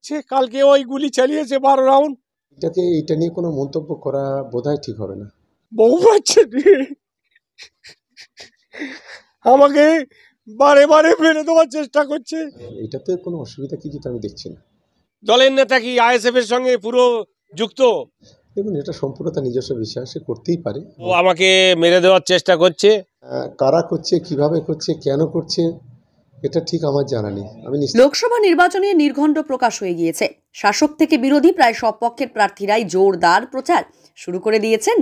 করছে, কালকে ওই গুলি চালিয়েছে 12 রাউন্ড। এটা নিয়ে কোনো মন্তব্য করা বোধহয় ঠিক হবে না। বহু বাচ্চা নিয়ে আমাকে বারে বারে ফেলে দেওয়ার চেষ্টা করছে। এটাতে কোনো অসুবিধা কিছু তো আমি দেখছি না। দলের নেতা কি আইএসএফ এর সঙ্গে পুরো যুক্ত? দেখুন, এটা সম্পূর্ণ তার নিজস্ব বিষয়, সে করতেই পারে। ও আমাকে মেরে দেওয়ার চেষ্টা করছে। কারা করছে, কিভাবে করছে, কেন করছে, এটা ঠিক আমার জানা নেই। লোকসভা নির্বাচনে নির্ঘণ্ট প্রকাশ হয়ে গিয়েছে। শাসক থেকে বিরোধী প্রায় সব পক্ষের প্রার্থীরাই জোরদার প্রচার শুরু করে দিয়েছেন।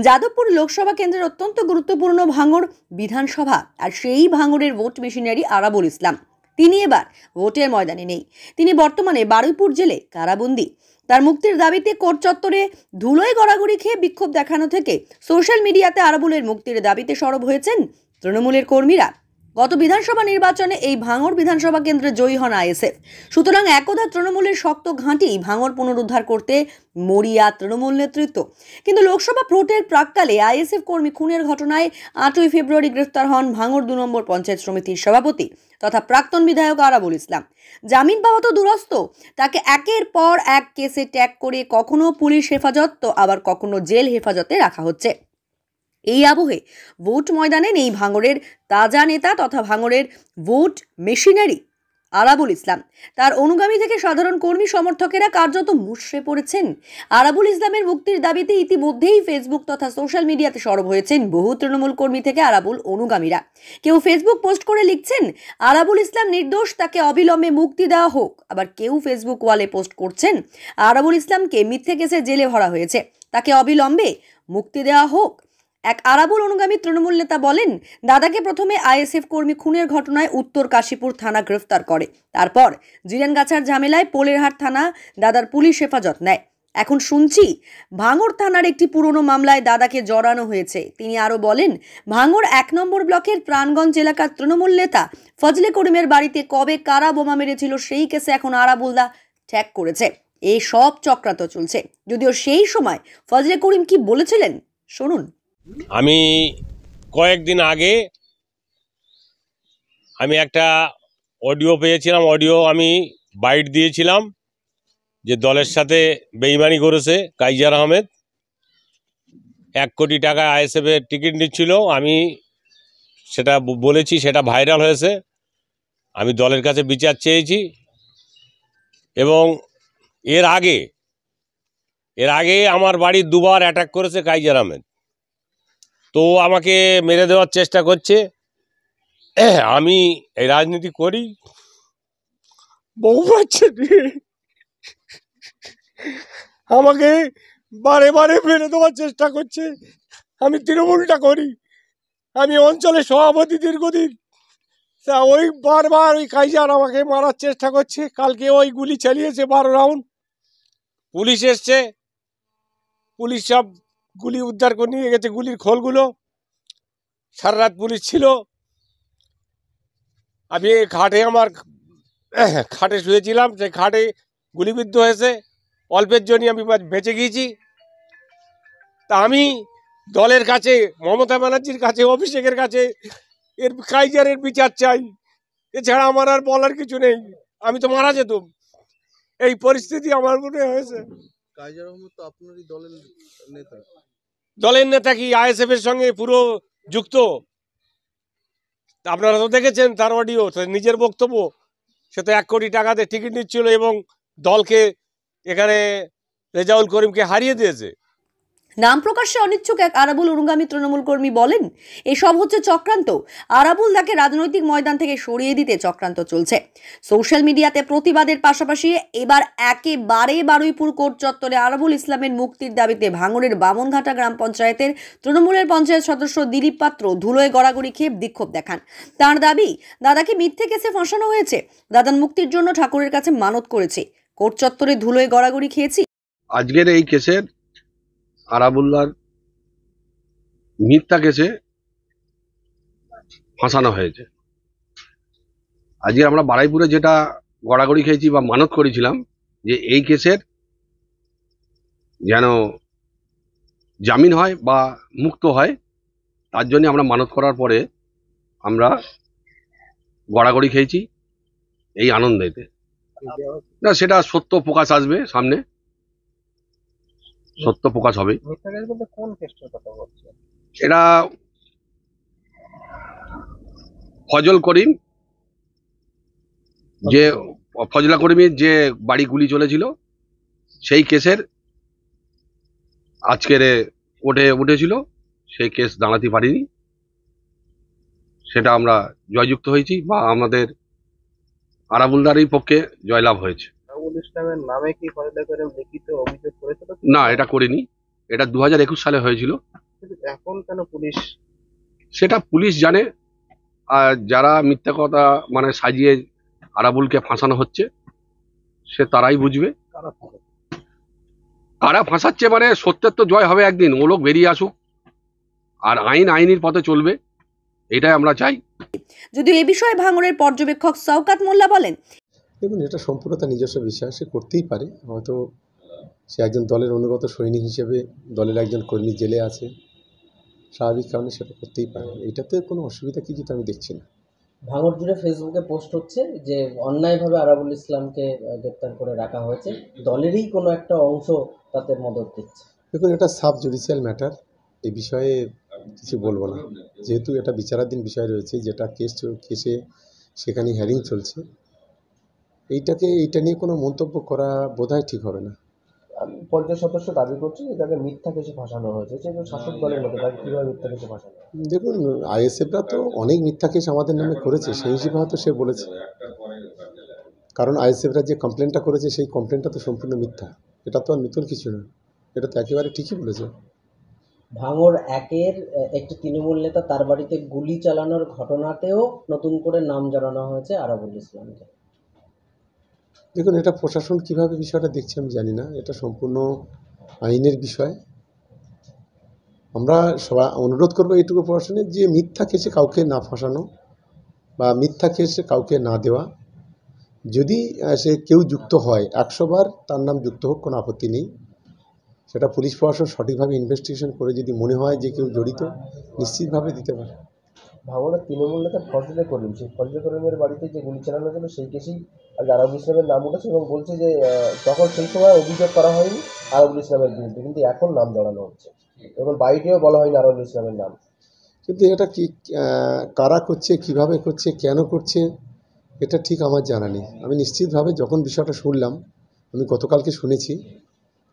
যাদবপুর লোকসভা কেন্দ্রের অত্যন্ত গুরুত্বপূর্ণ ভাঙড় বিধানসভা, আর সেই ভাঙড়ের ভোট মেশিনারি আরাবুল ইসলাম। তিনি এবার ভোটের ময়দানে নেই। তিনি বর্তমানে বারুইপুর জেলে কারাবন্দী। তার মুক্তির দাবিতে কোর্ট চত্বরে ধুলোয় গড়াগড়ি খেয়ে বিক্ষোভ দেখানো থেকে সোশ্যাল মিডিয়াতে আরাবুলের মুক্তির দাবিতে সরব হয়েছেন তৃণমূলের কর্মীরা। গত বিধানসভা নির্বাচনে এই ভাঙড় বিধানসভা কেন্দ্রে জয়ী হন আইএসএফ। সুতরাং একদা তৃণমূলের শক্ত ঘাঁটি ভাঙড় পুনরুদ্ধার করতে মরিয়া তৃণমূল নেতৃত্ব। কিন্তু লোকসভা ভোটের প্রাক্কালে আইএসএফ কর্মী খুনের ঘটনায় 8ই ফেব্রুয়ারি গ্রেফতার হন ভাঙড় 2 নম্বর পঞ্চায়েত সমিতির সভাপতি তথা প্রাক্তন বিধায়ক আরাবুল ইসলাম। জামিন পাওয়া তো দুরস্ত, তাকে একের পর এক কেসে ট্যাগ করে কখনো পুলিশ হেফাজত তো আবার কখনো জেল হেফাজতে রাখা হচ্ছে। এই আবহে ভোট ময়দানে নেই ভাঙড়ের তাজা নেতা তথা ভাঙড়ের ভোট মেশিনারি আরাবুল ইসলাম। তার অনুগামী থেকে সাধারণ কর্মী সমর্থকেরা কার্যত মুষড়ে পড়েছেন। আরাবুল ইসলামের মুক্তির দাবিতে ইতিমধ্যেই ফেসবুক তথা সোশ্যাল মিডিয়াতে সরব হয়েছেন বহু তৃণমূল কর্মী থেকে আরাবুল অনুগামীরা। কেউ ফেসবুক পোস্ট করে লিখছেন আরাবুল ইসলাম নির্দোষ, তাকে অবিলম্বে মুক্তি দেওয়া হোক। আবার কেউ ফেসবুক ওয়ালে পোস্ট করছেন আরাবুল ইসলামকে মিথ্যে কেসে জেলে ভরা হয়েছে, তাকে অবিলম্বে মুক্তি দেওয়া হোক। এক আরাবুল অনুগামী তৃণমূল নেতা বলেন, দাদাকে প্রথমে আইএসএফ কর্মী খুনের ঘটনায় উত্তর কাশীপুর থানা গ্রেফতার করে, তারপর জিরানগাছার ঝামেলায় পোলেরহাট থানা দাদার পুলিশ হেফাজত নেয়। এখন শুনছি ভাঙড় থানার একটি পুরনো মামলায় দাদাকে জড়ানো হয়েছে। তিনি আরও বলেন, ভাঙড় 1 নম্বর ব্লকের প্রাণগঞ্জ এলাকার তৃণমূল নেতা ফজলে করিমের বাড়িতে কবে কারা বোমা মেরেছিল সেই কেসে এখন আরাবুলদা ট্যাগ করেছে। এই সব চক্রান্ত চলছে, যদিও সেই সময় ফজলে করিম কি বলেছিলেন শুনুন। আমি কয়েকদিন আগে একটা অডিও পেয়েছিলাম, অডিও আমি বাইট দিয়েছিলাম যে দলের সাথে বেইমানি করেছে কাইজার আহমেদ, 1 কোটি টাকা আইএসএফের টিকিট নিচ্ছিল। আমি সেটা বলেছি, সেটা ভাইরাল হয়েছে। আমি দলের কাছে বিচার চেয়েছি এবং এর আগে আমার বাড়ি 2বার অ্যাটাক করেছে কাইজার আহমেদ। তো আমাকে মেরে দেওয়ার চেষ্টা করছে। আমি এই রাজনীতি করি, বহু বাচ্চা নিয়ে আমাকে বারে বারে মেরে দেওয়ার চেষ্টা করছে। আমি তৃণমূলটা করি, আমি অঞ্চলের সভাপতি দীর্ঘদিন। তা ওই বারবার ওই কাইজার আমাকে মারার চেষ্টা করছে। কালকে ওই গুলি চালিয়েছে 12 রাউন্ড। পুলিশ এসছে, পুলিশ সব গুলি উদ্ধার করে নিয়ে গেছে, গুলির খোলগুলো। সারা রাত পুলিশ ছিল। আমি আমার খাটে শুয়েছিলাম, সেই খাটে গুলিবিদ্ধ হয়েছে। অল্পের জন্য আমি বেঁচে গিয়েছি। তা আমি দলের কাছে, মমতা ব্যানার্জির কাছে, অভিষেকের কাছে এর কাইজারের বিচার চাই। এছাড়া আমার আর বলার কিছু নেই। আমি তো মারা যেতাম। এই পরিস্থিতি আমার মনে হয়েছে। কাইজার আহমেদ তো আপনারই দলের নেতা কি আইএসএফ এর সঙ্গে পুরো যুক্ত? আপনারা তো দেখেছেন তার অডিও, নিজের বক্তব্য। সে তো 1 কোটি টাকাতে টিকিট নিচ্ছিল এবং দলকে এখানে রেজাউল করিমকে হারিয়ে দিয়েছে। নাম প্রকাশে অনিচ্ছুক এক আরাবুল অনুগামী তৃণমূল কর্মী বলেন, এসব হচ্ছে চক্রান্ত। আরাবুল দাকে রাজনৈতিক ময়দান থেকে সরিয়ে দিতে চক্রান্ত চলছে। সোশ্যাল মিডিয়াতে প্রতিবাদের পাশাপাশি এবার একেবারে বারুইপুর কোর্ট চত্বরে আরাবুল ইসলামের মুক্তির দাবিতে ভাঙড়ের বামনঘাটা গ্রাম পঞ্চায়েতের তৃণমূলের পঞ্চায়েত সদস্য দিলীপ পাত্র ধুলোয় গড়াগড়ি খেয়ে বিক্ষোভ দেখান। তার দাবি, দাদাকে মিথ্যে কেসে ফাঁসানো হয়েছে, দাদার মুক্তির জন্য ঠাকুরের কাছে মানত করেছে, কোর্ট চত্বরে ধুলোয় গড়াগড়ি খেয়েছি। আজকের এই কেসের আরাবুল্লার মিথ্যা কেসে ফাঁসানো হয়েছে। আজকে আমরা বারুইপুরে যেটা গড়াগড়ি খেয়েছি বা মানত করেছিলাম যে এই কেসের যেন জামিন হয় বা মুক্ত হয়, তার জন্য আমরা মানত করার পরে আমরা গড়াগড়ি খেয়েছি এই আনন্দেতে। না, সেটা সত্য প্রকাশ আসবে সামনে, সত্য প্রকাশ হবে। এটা ফজল করিম, যে ফজলা করিমের যে বাড়ি গুলি চলেছিল, সেই কেসের আজকের কোর্টে উঠেছিল, সেই কেস দাঁড়াতে পারিনি, সেটা আমরা জয়যুক্ত হয়েছি বা আমাদের আরাবুলদারই পক্ষে জয়লাভ হয়েছে। আরাবুল ইসলামের নামে কি ফজলে করে লিখিত অভিযোগ করেছিল? না, এটা করিনি, এটা 2021 সালে হয়েছিল। কিন্তু এখন কেন পুলিশ? সেটা পুলিশ জানে, আর যারা মিথ্যা কথা মানে সাজিয়ে আরাবুলকে ফাঁসানো হচ্ছে সে তারাই বুঝবে। কারা ফাঁসাচ্ছে মানে সত্যের তো জয় হবে একদিন, ও লোক বেরিয়ে আসুক, আর আইন আইনের পথে চলবে, এটাই আমরা চাই। যদিও এ বিষয়ে ভাঙড়ের পর্যবেক্ষক শওকাত মোল্লা বলেন, দেখুন, এটা সম্পূর্ণ তার নিজস্ব বিষয়, সে করতেই পারে। হয়তো সে একজন দলের অনুগত সৈনিক হিসেবে দলের একজন কর্মী জেলে আছে, স্বাভাবিক কারণে সেটা করতেই পারে, এটাতে কোনো অসুবিধা কিছু তো আমি দেখছি না। ভাঙড় জুড়ে ফেসবুকে পোস্ট হচ্ছে যে অন্যায়ভাবে আরাবুল ইসলামকে গ্রেপ্তার করে রাখা হয়েছে, দলেরই কোনো একটা অংশ তাতে মদত দিচ্ছে। দেখুন, এটা সাব জুডিশিয়াল ম্যাটার, এই বিষয়ে কিছু বলবো না, যেহেতু এটা বিচারাধীন বিষয় রয়েছে, যেটা কেসে সেখানে হিয়ারিং চলছে, এইটা নিয়ে কোনো মন্তব্য করা বোধহয় ঠিক হবে না। পঞ্চায়েত সদস্য দাবি করছে যে তাকে মিথ্যা কেসে ফাঁসানো হয়েছে, সেগুলো শাসক দলের মতো, তাকে কীভাবে মিথ্যা কেসে ফাঁসানো? দেখুন, আইএসএফরা তো অনেক মিথ্যা কেস আমাদের নামে করেছে, সেই হিসেবে হয়তো সে বলেছে, কারণ আইএসএফরা যে কমপ্লেনটা করেছে সেই কমপ্লেনটা তো সম্পূর্ণ মিথ্যা, এটা তো আর নতুন কিছু না, এটা তো একেবারে ঠিকই বলেছে। ভাঙড় একের একটি তৃণমূল নেতা তার বাড়িতে গুলি চালানোর ঘটনাতেও নতুন করে নাম জানানো হয়েছে আরাবুল ইসলামকে। দেখুন, এটা প্রশাসন কিভাবে বিষয়টা দেখছে আমি জানি না, এটা সম্পূর্ণ আইনের বিষয়। আমরা সবাই অনুরোধ করবো এইটুকু প্রশাসনের, যে মিথ্যা কেসে কাউকে না ফাঁসানো বা মিথ্যা কেসে কাউকে না দেওয়া, যদি সে কেউ যুক্ত হয় 100 বার তার নাম যুক্ত হোক, কোনো আপত্তি নেই, সেটা পুলিশ প্রশাসন সঠিকভাবে ইনভেস্টিগেশন করে যদি মনে হয় যে কেউ জড়িত, নিশ্চিতভাবে দিতে পারে। ভাঙড়ের তৃণমূল নেতা ফজলে করিম, সেই ফজলে করিমের বাড়িতে যে গুলি চালানো হয়েছিল সেই কেসেই আজ আরাবুল ইসলামের নাম উঠেছে এবং বলছে যে তখন সেই সময় অভিযোগ করা হয়নি আরাবুল ইসলামের বিরুদ্ধে, কিন্তু এখন নাম জড়ানো হচ্ছে, এবং বাড়িতেও বলা হয়নি আরাবুল ইসলামের নাম। কিন্তু এটা কি কারা করছে, কিভাবে করছে, কেন করছে, এটা ঠিক আমার জানা নেই। আমি নিশ্চিতভাবে যখন বিষয়টা শুনলাম, আমি গতকালকে শুনেছি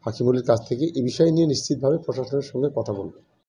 হাকিমুলের কাছ থেকে, এই বিষয় নিয়ে নিশ্চিতভাবে প্রশাসনের সঙ্গে কথা বলব।